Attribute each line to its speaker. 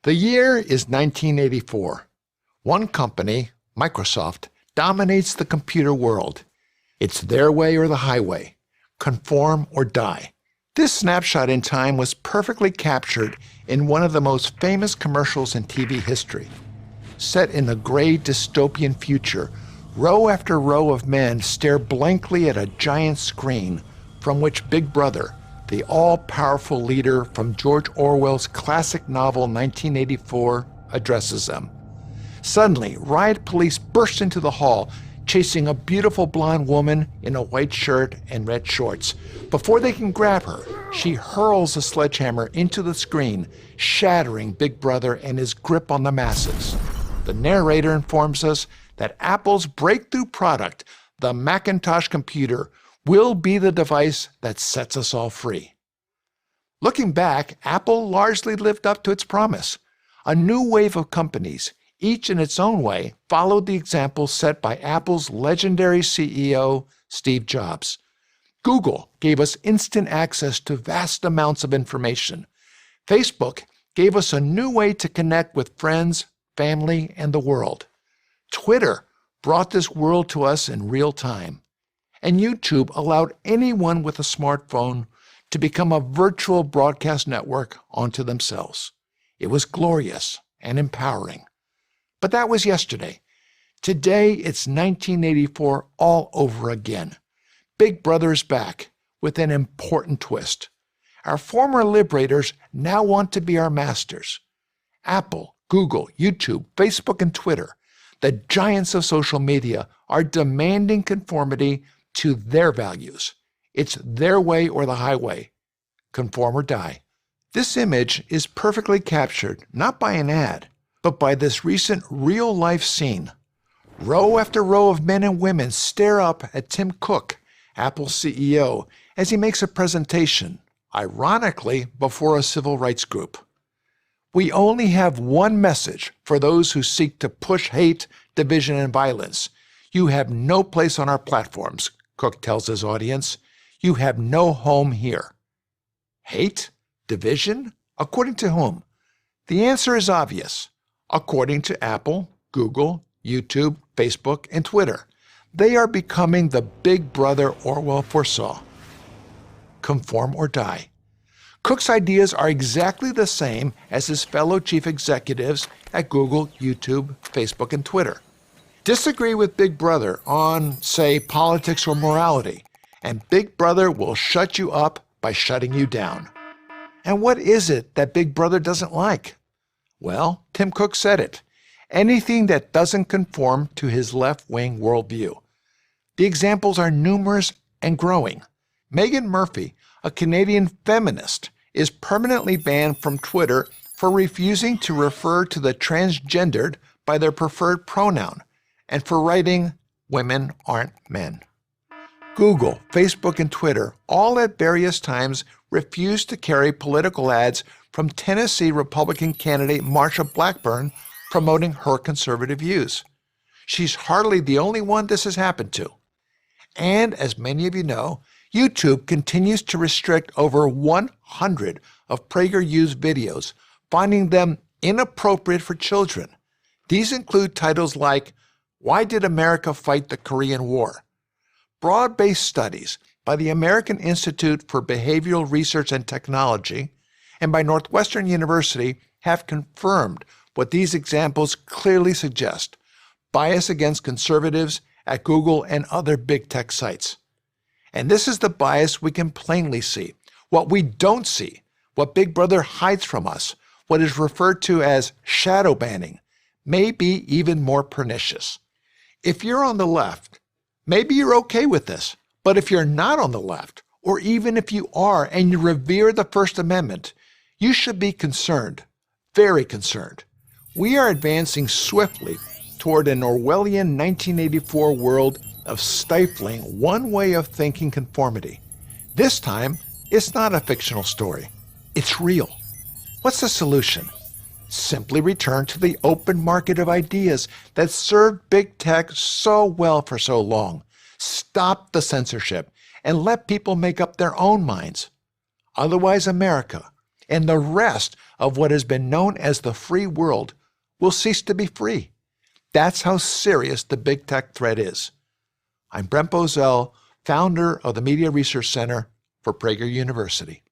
Speaker 1: The year is 1984. One company, Microsoft, dominates the computer world. It's their way or the highway, conform or die. This snapshot in time was perfectly captured in one of the most famous commercials in TV history. Set in a gray dystopian future, row after row of men stare blankly at a giant screen from which Big Brother, the all-powerful leader from George Orwell's classic novel 1984, addresses them. Suddenly, riot police burst into the hall, chasing a beautiful blonde woman in a white shirt and red shorts. Before they can grab her, she hurls a sledgehammer into the screen, shattering Big Brother and his grip on the masses. The narrator informs us that Apple's breakthrough product, the Macintosh computer, will be the device that sets us all free. Looking back, Apple largely lived up to its promise. A new wave of companies, each in its own way, followed the example set by Apple's legendary CEO, Steve Jobs. Google gave us instant access to vast amounts of information. Facebook gave us a new way to connect with friends, family, and the world. Twitter brought this world to us in real time. And YouTube allowed anyone with a smartphone to become a virtual broadcast network onto themselves. It was glorious and empowering. But that was yesterday. Today, it's 1984 all over again. Big Brother is back with an important twist. Our former liberators now want to be our masters. Apple, Google, YouTube, Facebook, and Twitter, the giants of social media, are demanding conformity to their values. It's their way or the highway. Conform or die. This image is perfectly captured not by an ad, but by this recent real-life scene. Row after row of men and women stare up at Tim Cook, Apple's CEO, as he makes a presentation, ironically before a civil rights group. We only have one message for those who seek to push hate, division, and violence. You have no place on our platforms, Cook tells his audience. You have no home here. Hate? Division? According to whom? The answer is obvious. According to Apple, Google, YouTube, Facebook, and Twitter. They are becoming the Big Brother Orwell foresaw. Conform or die. Cook's ideas are exactly the same as his fellow chief executives at Google, YouTube, Facebook, and Twitter. Disagree with Big Brother on, say, politics or morality, and Big Brother will shut you up by shutting you down. And what is it that Big Brother doesn't like? Well, Tim Cook said it. Anything that doesn't conform to his left-wing worldview. The examples are numerous and growing. Meghan Murphy, a Canadian feminist, is permanently banned from Twitter for refusing to refer to the transgendered by their preferred pronoun, and for writing, "Women aren't men." Google, Facebook, and Twitter all at various times refused to carry political ads from Tennessee Republican candidate Marsha Blackburn promoting her conservative views. She's hardly the only one this has happened to. And as many of you know, YouTube continues to restrict over 100 of PragerU's videos, finding them inappropriate for children. These include titles like, "Why Did America Fight the Korean War?" Broad-based studies by the American Institute for Behavioral Research and Technology and by Northwestern University have confirmed what these examples clearly suggest: bias against conservatives at Google and other big tech sites. And this is the bias we can plainly see. What we don't see, what Big Brother hides from us, what is referred to as shadow banning, may be even more pernicious. If you're on the left, maybe you're okay with this. But if you're not on the left, or even if you are and you revere the First Amendment, you should be concerned, very concerned. We are advancing swiftly toward an Orwellian 1984 world of stifling one way of thinking conformity. This time, it's not a fictional story. It's real. What's the solution? Simply return to the open market of ideas that served big tech so well for so long. Stop the censorship and let people make up their own minds. Otherwise, America, and the rest of what has been known as the free world will cease to be free. That's how serious the big tech threat is. I'm Brent Bozell, founder of the Media Research Center for Prager University.